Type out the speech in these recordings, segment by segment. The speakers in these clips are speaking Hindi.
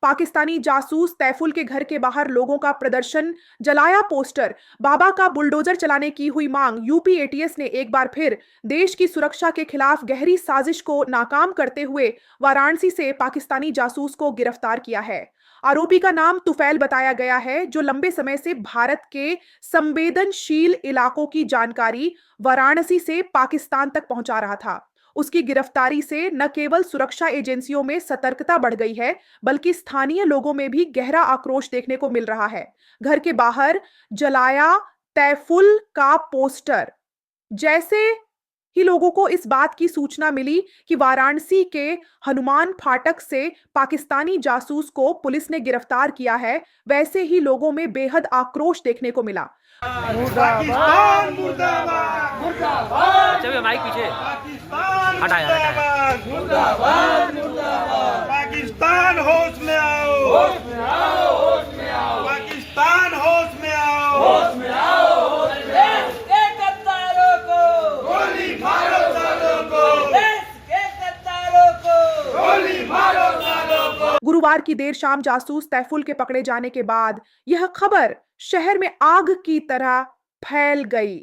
पाकिस्तानी जासूस तैफुल के घर के बाहर लोगों का प्रदर्शन, जलाया पोस्टर, बाबा का बुलडोजर चलाने की हुई मांग। यूपी एटीएस ने एक बार फिर देश की सुरक्षा के खिलाफ गहरी साजिश को नाकाम करते हुए वाराणसी से पाकिस्तानी जासूस को गिरफ्तार किया है। आरोपी का नाम तुफैल बताया गया है, जो लंबे समय से भारत के संवेदनशील इलाकों की जानकारी वाराणसी से पाकिस्तान तक पहुंचा रहा था। उसकी गिरफ्तारी से न केवल सुरक्षा एजेंसियों में सतर्कता बढ़ गई है, बल्कि स्थानीय लोगों में भी गहरा आक्रोश देखने को मिल रहा है। घर के बाहर जलाया तैफुल का पोस्टर। जैसे ही लोगों को इस बात की सूचना मिली कि वाराणसी के हनुमान फाटक से पाकिस्तानी जासूस को पुलिस ने गिरफ्तार किया है, वैसे ही लोगों में बेहद आक्रोश देखने को मिला। पाकिस्तान मुर्दाबाद, मुर्दाबाद। चलो माइक पीछे। पाकिस्तान मुर्दाबाद, मुर्दाबाद, मुर्दाबाद। पाकिस्तान होश में आओ, होश में आओ, होश में आओ। पाकिस्तान होश में आओ, होश में आओ, होश में आओ। देश के गद्दारों को गोली मारो, सालों को। देश के गद्दारों को गोली मारो, सालों को। गुरुवार की देर शाम जासूस तैफुल के पकड़े जाने के बाद यह खबर शहर में आग की तरह फैल गई,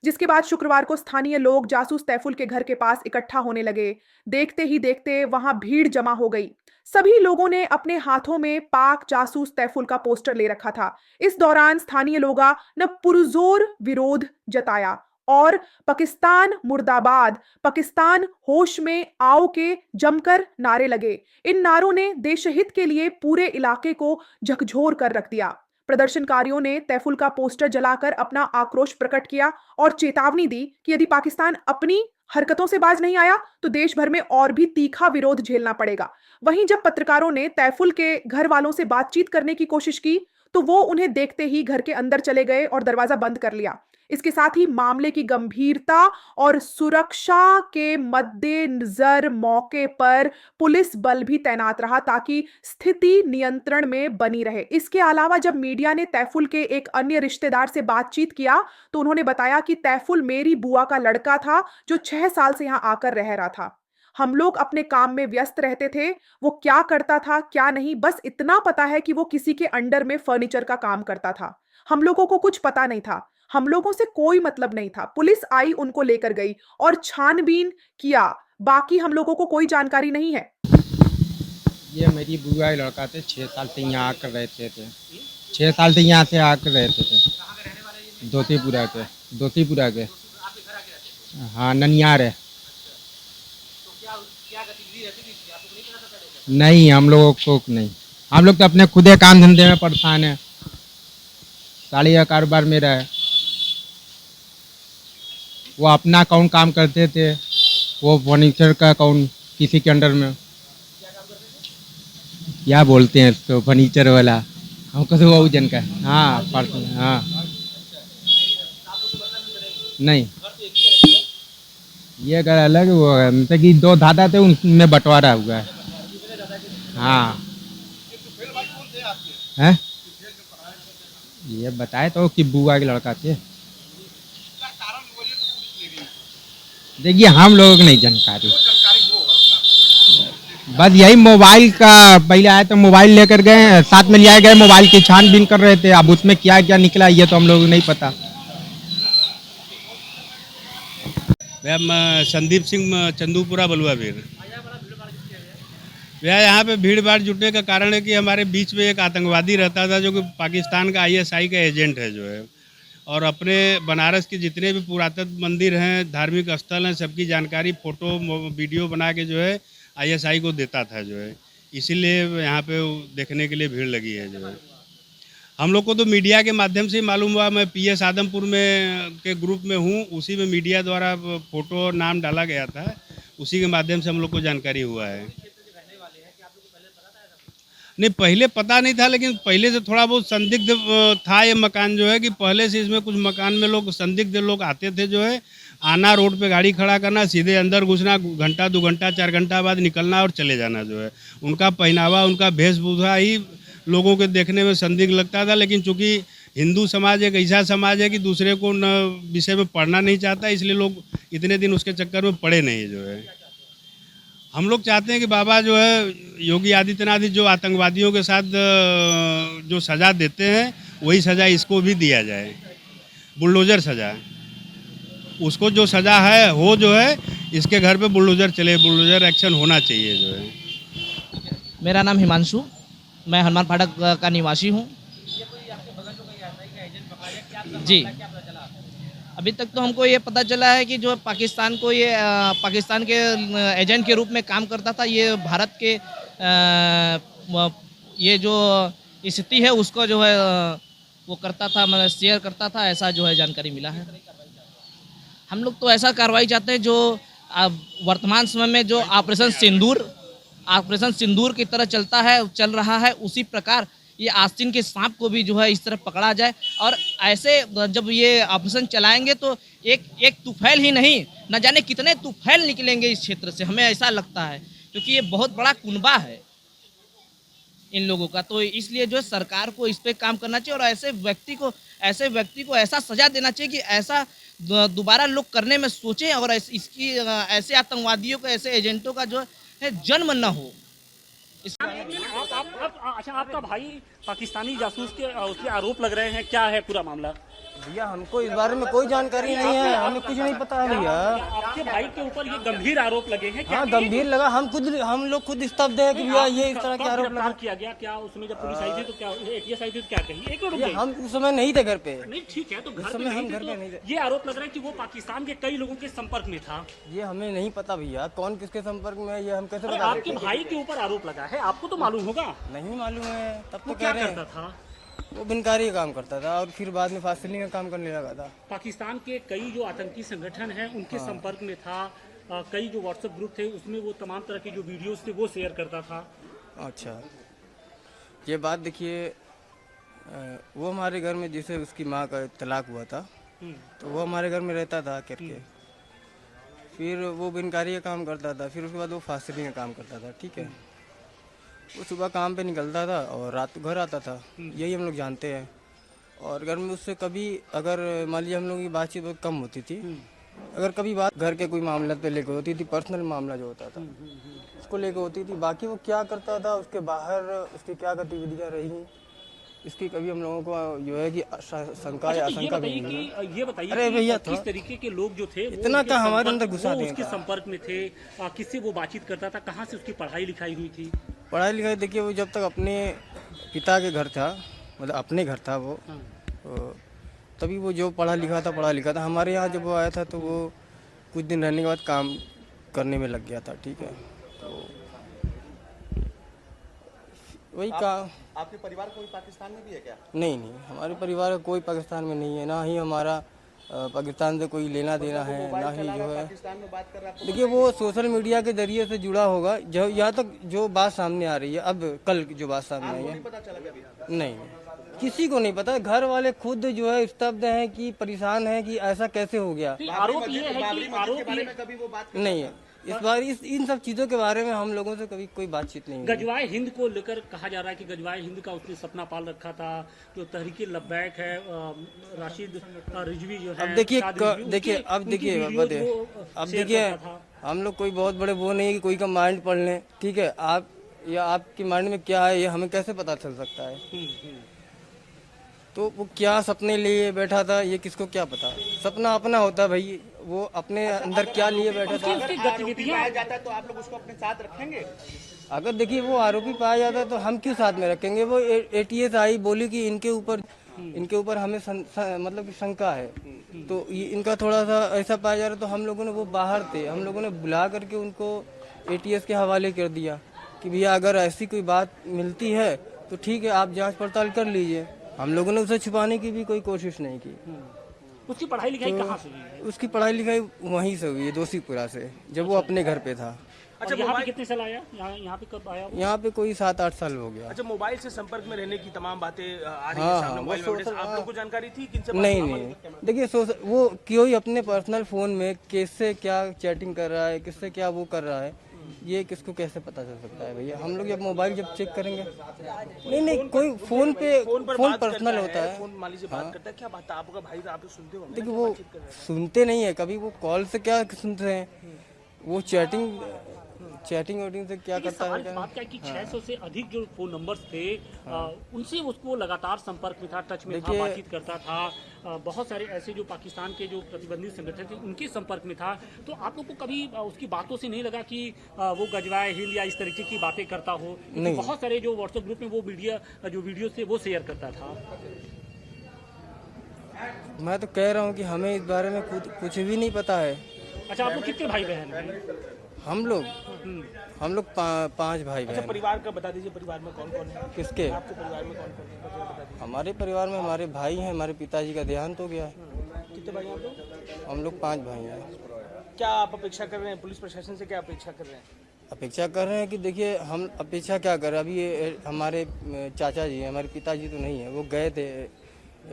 जिसके बाद शुक्रवार को स्थानीय लोग जासूस तैफुल के घर के पास इकट्ठा होने लगे। देखते ही देखते वहां भीड़ जमा हो गई। सभी लोगों ने अपने हाथों में पाक जासूस तैफुल का पोस्टर ले रखा था। इस दौरान स्थानीय लोगों ने पुरजोर विरोध जताया और पाकिस्तान मुर्दाबाद, पाकिस्तान होश में आओ के जमकर नारे लगे। इन नारों ने देशहित के लिए पूरे इलाके को झकझोर कर रख दिया। प्रदर्शनकारियों ने तैफुल का पोस्टर जलाकर अपना आक्रोश प्रकट किया और चेतावनी दी कि यदि पाकिस्तान अपनी हरकतों से बाज नहीं आया तो देश भर में और भी तीखा विरोध झेलना पड़ेगा। वहीं जब पत्रकारों ने तैफुल के घर वालों से बातचीत करने की कोशिश की तो वो उन्हें देखते ही घर के अंदर चले गए और दरवाजा बंद कर लिया। इसके साथ ही मामले की गंभीरता और सुरक्षा के मद्देनजर मौके पर पुलिस बल भी तैनात रहा ताकि स्थिति नियंत्रण में बनी रहे। इसके अलावा जब मीडिया ने तैफुल के एक अन्य रिश्तेदार से बातचीत किया तो उन्होंने बताया कि तैफुल मेरी बुआ का लड़का था जो 6 साल से यहां आकर रह रहा था। हम लोग अपने काम में व्यस्त रहते थे। वो क्या करता था क्या नहीं, बस इतना पता है कि वो किसी के अंडर में फर्नीचर का काम करता था। हम लोगों को कुछ पता नहीं था, हम लोगों से कोई मतलब नहीं था। पुलिस आई, उनको लेकर गई और छानबीन किया। बाकी हम लोगों को कोई जानकारी नहीं है। ये मेरी बुआ का लड़का थे, 6 साल से यहाँ आकर रहते थे। 6 साल से यहाँ से आकर रहते थे। दोतीपुरा के। हाँ, ननियार है। नहीं, हम लोगों को नहीं। हम लोग तो अपने खुदे काम धंधे में परेशान है। साड़ी का कारोबार मेरा है। वो अपना कौन काम करते थे, वो फर्नीचर का कौन किसी के अंडर में, क्या बोलते हैं इसको, फर्नीचर वाला, हमको तो वो जन का। हाँ, हाँ, नहीं, ये घर अलग वो है, मतलब कि 2 दादा थे, उनमें बंटवारा हुआ है। हाँ, हैं? ये बताए तो कि बुआ के लड़का थे। देखिए, हम लोगों को नहीं जानकारी। बस यही मोबाइल का पहले आए तो मोबाइल लेकर गए, साथ में ले गए, मोबाइल की छानबीन कर रहे थे। अब उसमें क्या क्या निकला ये तो हम लोगों को नहीं पता। भैया मैं संदीप सिंह, चंदूपुरा बलुआ भीड़। भैया यहाँ पे भीड़ भाड़ जुटने का कारण है कि हमारे बीच में एक आतंकवादी रहता था जो कि पाकिस्तान का आईएसआई का एजेंट है जो है, और अपने बनारस के जितने भी पुरातत्व मंदिर हैं, धार्मिक स्थल हैं, सबकी जानकारी फ़ोटो वीडियो बना के जो है आईएसआई को देता था जो है। इसीलिए यहाँ पे देखने के लिए भीड़ लगी है जो है। हम लोग को तो मीडिया के माध्यम से ही मालूम हुआ। मैं पीएस आदमपुर में के ग्रुप में हूँ, उसी में मीडिया द्वारा फ़ोटो और नाम डाला गया था, उसी के माध्यम से हम लोग को जानकारी हुआ है। नहीं, पहले पता नहीं था, लेकिन पहले से थोड़ा बहुत संदिग्ध था ये मकान जो है, कि पहले से इसमें कुछ मकान में लोग संदिग्ध लोग आते थे जो है, आना, रोड पे गाड़ी खड़ा करना, सीधे अंदर घुसना, घंटा 2 घंटा 4 घंटा बाद निकलना और चले जाना जो है। उनका पहनावा, उनका वेशभूषा ही लोगों के देखने में संदिग्ध लगता था। लेकिन चूँकि हिंदू समाज एक ऐसा समाज है कि दूसरे को न विषय में पढ़ना नहीं चाहता, इसलिए लोग इतने दिन उसके चक्कर में पड़े नहीं जो है। हम लोग चाहते हैं कि बाबा जो है योगी आदित्यनाथ जी जो आतंकवादियों के साथ जो सज़ा देते हैं वही सज़ा इसको भी दिया जाए, बुलडोज़र सज़ा। उसको जो सज़ा है हो जो है इसके घर पे बुलडोज़र चले, बुलडोज़र एक्शन होना चाहिए जो है। मेरा नाम हिमांशु, मैं हनुमान फाटक का निवासी हूँ। जी, अभी तक तो हमको ये पता चला है कि जो पाकिस्तान को ये पाकिस्तान के एजेंट के रूप में काम करता था, ये भारत के ये जो स्थिति है उसको जो है वो करता था, मतलब शेयर करता था, ऐसा जो है जानकारी मिला है। हम लोग तो ऐसा कार्रवाई चाहते हैं जो वर्तमान समय में जो ऑपरेशन सिंदूर की तरह चल रहा है, उसी प्रकार ये आस्तीन के सांप को भी जो है इस तरह पकड़ा जाए। और ऐसे जब ये ऑपरेशन चलाएंगे तो एक तुफैल ही नहीं, न जाने कितने तुफैल निकलेंगे इस क्षेत्र से, हमें ऐसा लगता है, क्योंकि ये बहुत बड़ा कुनबा है इन लोगों का। तो इसलिए जो है सरकार को इस पे काम करना चाहिए और ऐसे व्यक्ति को ऐसा सजा देना चाहिए कि ऐसा दोबारा लोग करने में सोचें और ऐसे आतंकवादियों को, ऐसे एजेंटों का जो है जन्म न हो। अच्छा, आपका भाई पाकिस्तानी जासूस के उसके आरोप लग रहे हैं, क्या है पूरा मामला? भैया हमको इस बारे में कोई जानकारी नहीं है, हमें कुछ नहीं पता है भैया। आपके भाई के ऊपर ये गंभीर आरोप लगे हैं क्या? हाँ गंभीर लगा, हम लोग खुद स्तब्ध है कि भैया ये इस तरह के आरोप लगा। किया गया क्या उसमें? जब पुलिस आई थी तो क्या एटीएस आई थी तो क्या कही? एक मिनट, हम उस समय नहीं थे घर पे। नहीं ठीक है, तो घर समय हम घर पे नहीं पे थे। ये आरोप लग रहा है कि वो पाकिस्तान के कई लोगों के संपर्क में था। ये हमें नहीं पता भैया, कौन किसके संपर्क में है ये हम कैसे बता आपके भाई के ऊपर आरोप लगा है, आपको तो मालूम होगा। नहीं मालूम है, तब तो वो कह क्या रहे करता हैं था? वो बिनकारी का काम करता था और फिर बाद में फासिलिंग का काम करने लगा था। पाकिस्तान के कई जो आतंकी संगठन हैं उनके संपर्क में था। कई जो व्हाट्सएप ग्रुप थे उसमें वो तमाम तरह के जो वीडियोस थे वो शेयर करता था। अच्छा, ये बात देखिए, वो हमारे घर में जैसे उसकी माँ का तलाक हुआ था तो वो हमारे घर में रहता था करके, फिर वो बिनकारी का काम करता था, फिर उसके बाद वो फासिलिंग का काम करता था। ठीक है, वो सुबह काम पे निकलता था और रात को घर आता था, यही हम लोग जानते हैं। और घर में उससे कभी अगर मान लीजिए हम लोगों की बातचीत बहुत कम होती थी, अगर कभी बात घर के कोई मामला पे लेकर होती थी, पर्सनल मामला जो होता था उसको लेकर होती थी, बाकी वो क्या करता था, उसके बाहर उसकी क्या गतिविधियाँ रही, इसकी कभी हम लोगों को जो है कि शंका या आशंका भी नहीं है। ये बताइए अरे भैया कि किस तरीके के लोग जो थे इतना क्या हमारे अंदर घुसा वो दिया उसके था। संपर्क में थे, किससे वो बातचीत करता था, कहाँ से उसकी पढ़ाई लिखाई हुई थी? पढ़ाई लिखाई देखिए, वो जब तक अपने पिता के घर था, मतलब अपने घर था वो, तभी वो जो पढ़ा लिखा था। हमारे यहाँ जब वो आया था तो वो कुछ दिन रहने के बाद काम करने में लग गया था। ठीक है, तो वही काम। आपके परिवार कोई पाकिस्तान में भी है क्या? नहीं, हमारे परिवार का कोई पाकिस्तान में नहीं है, ना ही हमारा पाकिस्तान से कोई लेना देना है, ना ही जो है। पाकिस्तान में बात कर रहा है। देखिए वो सोशल मीडिया के जरिए से जुड़ा होगा, जो यहाँ तक जो बात सामने आ रही है, अब कल जो बात सामने आई है, पता चला क्या अभी? नहीं किसी को नहीं पता। घर वाले खुद जो है स्तब्ध हैं कि परेशान हैं कि ऐसा कैसे हो गया। आरोप ये है कि आरोप बारे में कभी वो बात नहीं है, इस बार इन सब चीज़ों के बारे में हम लोगों से कभी कोई बातचीत नहीं हुई। गजवाए हिंद को लेकर कहा जा रहा है कि गजवाए हिंद का उसने सपना पाल रखा था। जो तहरीकी लब्बैक है, राशिद रिजवी जो है, अब देखिए शाद रिजवी, अब उनकी देखिए वीडियोज अब शेयर देखिए करता था। हम लोग कोई बहुत बड़े वो नहीं कि कोई का माइंड पढ़ लें। ठीक है, आप या आपकी माइंड में क्या है ये हमें कैसे पता चल सकता है? तो वो क्या सपने लिए बैठा था ये किसको क्या पता। सपना अपना होता है भाई, वो अपने अंदर क्या लिए बैठा था। उसकी गतिविधियां पाया जाता है तो आप लोग उसको अपने साथ रखेंगे? अगर देखिए वो आरोपी पाया जाता है तो हम क्यों साथ में रखेंगे। वो एटीएस आई बोली कि इनके ऊपर हमें मतलब कि शंका है, तो इनका थोड़ा सा ऐसा पाया जा रहा, तो हम लोगों ने, वो बाहर थे, हम लोगों ने बुला करके उनको एटीएस के हवाले कर दिया कि भैया अगर ऐसी कोई बात मिलती है तो ठीक है, आप जांच पड़ताल कर लीजिए। हम लोगों ने उसे छुपाने की भी कोई कोशिश नहीं की। उसकी पढ़ाई लिखाई कहाँ से हुई है? उसकी पढ़ाई लिखाई वहीं से हुई है, दोषीपुरा से, जब वो अपने घर पे था। अच्छा, यहाँ पे कितने साल आया? यहाँ पे कब आया? यहाँ पे कोई 7-8 साल हो गया। अच्छा, मोबाइल से संपर्क में रहने की तमाम बातें आ रही हाँ, है सामने, वो मोबाइल में सोशल- आप लोग को जानकारी थी किनसे? नहीं देखिए वो कोई अपने पर्सनल फोन में किससे क्या चैटिंग कर रहा है, किससे क्या वो कर रहा है, ये किसको कैसे पता चल सकता है भैया। हम लोग जब मोबाइल जब चेक करेंगे, नहीं कोई फोन पर्सनल होता है। फोन मान लीजिए बात करता है, क्या बात है? आपका भाई आप सुनते हो? देखिए वो सुनते नहीं है कभी, वो कॉल से क्या सुनते हैं, वो चैटिंग चैटिंग वैटिंग से क्या देखिए, करता सवाल है इस बात का है कि 600 से अधिक जो फोन नंबर्स थे उनसे उसको लगातार संपर्क में था, टच में था, देखिए- बातचीत करता था। बहुत सारे ऐसे जो पाकिस्तान के जो प्रतिबंधित संगठन थे उनके संपर्क में था। तो आप लोग को कभी उसकी बातों से नहीं लगा कि वो गजवाए हिंद या इस तरीके की बातें करता हो? क्योंकि नहीं। बहुत सारे जो व्हाट्सएप ग्रुप में वो वीडियो से वो शेयर करता था। मैं तो कह रहा हूँ कि हमें इस बारे में कुछ भी नहीं पता है। अच्छा, आप लोग कितने भाई बहन हैं? हम लोग पांच भाई अच्छा, बहन। परिवार का बता दीजिए, परिवार में कौन कौन है? किसके? आपके परिवार में कौन कौन है, बता दीजिए। हमारे परिवार में हमारे भाई हैं, हमारे पिताजी का देहांत हो गया है। कितने भाई हैं आप लोग? हम लोग 5 भाई हैं। क्या आप अपेक्षा कर रहे हैं पुलिस प्रशासन से, क्या अपेक्षा कर रहे हैं? अपेक्षा कर रहे हैं कि देखिए हम अपेक्षा क्या कर रहे हैं, अभी ये हमारे चाचा जी हैं, हमारे पिताजी तो नहीं है, वो गए थे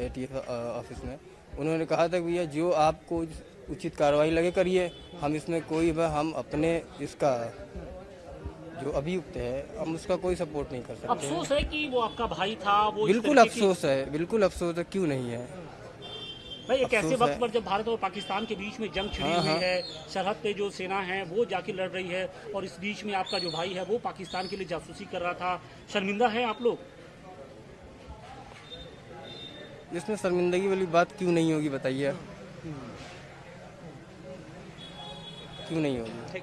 ATF ऑफिस में। उन्होंने कहा था भैया जो आपको उचित कार्रवाई लगे करिए, हम इसमें कोई हम अपने इसका जो अभियुक्त है हम उसका कोई सपोर्ट नहीं कर सकते हैं। अफसोस है कि वो आपका भाई था, वो इस बिल्कुल तरीके की- अफसोस है, बिल्कुल अफसोस है, क्यों नहीं है। भाई एक ऐसे अफसोस वक्त है। पर जब भारत और पाकिस्तान के बीच में जंग छिड़ी हाँ, हुई हाँ। है, सरहद पे जो सेना है वो जाके लड़ रही है और इस बीच में आपका जो भाई है वो पाकिस्तान के लिए जासूसी कर रहा था, शर्मिंदा है आप लोग? इसमें शर्मिंदगी वाली बात क्यों नहीं होगी बताइए, क्यों नहीं होगी?